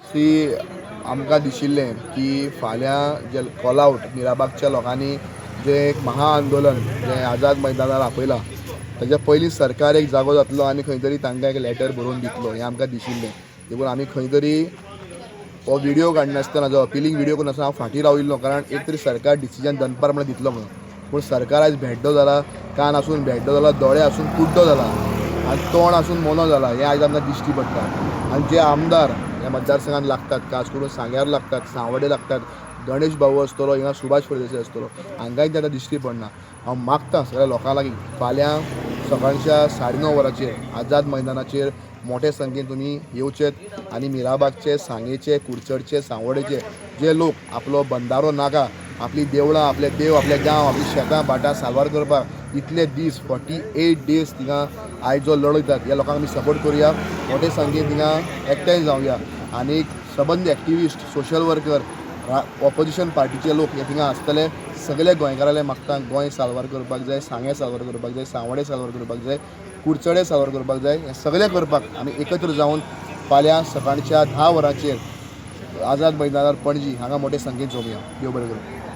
C आमकां दिशिल्लें की फाल्यां जे कॉल आवट मिराबागच्या लोकांनी जे एक महाआंदोलन जे आझाद मैदानार आपयलां ताच्या पयलीं सरकार एक जागो जातलो आनी खंय तरी तांकां एक लेटर बरोवन दितलो हें आमकां दिशिल्लें. देखून आमी खंय तरी हो व्हिडिओ काडनासतना जो अपिलींग व्हिडिओ करनासतना हांव फाटीं राविल्लो, कारण एक तरी सरकार डिसिजन दनपार म्हणून दितलो म्हणून. पूण सरकार आयज भेड्डो जाला, कान आसून भेड्डो जाला, दोळे आसून कुड्डो जाला आनी तोंड आसून मोनो जाला हें आयज आमकां दिश्टी पडटा. आनी जे आमदार ह्या मतदारसंघात लागतात, खास करून सांग्यार लागतात, सांवड्डे लागतात, गणेश भाऊ आसतलो, हिंगा सुभाष फळदेसाय आसतलो, हांकांय तें आतां दिश्टी पडना. हांव मागतां सगळ्या लोकां लागीं फाल्यां सकाळच्या 9:30 वरांचेर आझाद मैदानाचेर मोठे संख्येन तुमी येवचेत आनी मिराबागचे, सांगेचे, कुडचडचे, सांवड्डेचे जे लोक आपलो बंधारो नाका, आपली देवळां, आपले देव, आपले गांव, आपली शेतां भाटां साल्वार करपाक इतले दीस 48 डेज थिंगा आयज जो लढयतात ह्या लोकांक आमी सपोर्ट करुया. मोठे संख्येन थिंगा एकठांय जावया आनी सबंद एक्टिविस्ट, सोशल वर्कर, ऑपोजिशन पार्टीचे लोक हे थिंगा आसतले. सगळे गोंयकारांले मागतां गोंय साल्वार करपाक जाय, सांगे साल्वार करपाक जाय, सांवड्डे साल्वार करपाक जाय, कुडचडे साल्वार करपाक जाय. हे सगळे करपाक आमी एकत्र जावन फाल्यां सकाळच्या 10 वरांचेर आझाद मैदानार पणजी हांगा मोठे संख्येन जमया. देव बरें करूं.